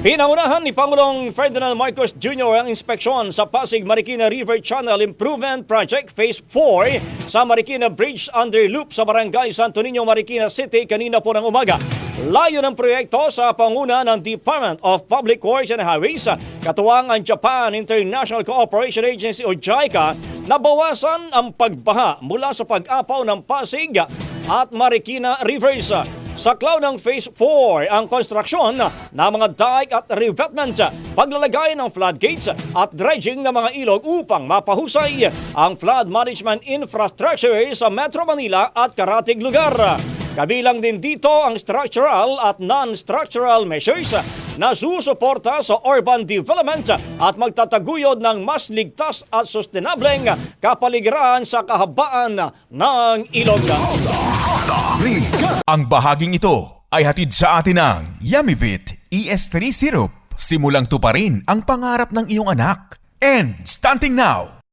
Pinangunahan ni Pangulong Ferdinand Marcos Jr. ang inspeksyon sa Pasig Marikina River Channel Improvement Project Phase 4 sa Marikina Bridge Under Loop sa Barangay Santo Niño, Marikina City kanina po ng umaga. Layo ng proyekto sa panguna ng Department of Public Works and Highways, katuwang ang Japan International Cooperation Agency o JICA, na bawasan ang pagbaha mula sa pag-apaw ng Pasig at Marikina Rivers. Sa cloud ng Phase 4 ang konstruksyon ng mga dike at revetment, paglalagay ng floodgates at dredging ng mga ilog upang mapahusay ang flood management infrastructure sa Metro Manila at karatig lugar. Kabilang din dito ang structural at non-structural measures na susuporta sa urban development at magtataguyod ng mas ligtas at sustainableng kapaligiran sa kahabaan ng ilog. Ang bahaging ito ay hatid sa atin ng Yummyvit ES3 Syrup. Simulang tuparin ang pangarap ng iyong anak. And starting now,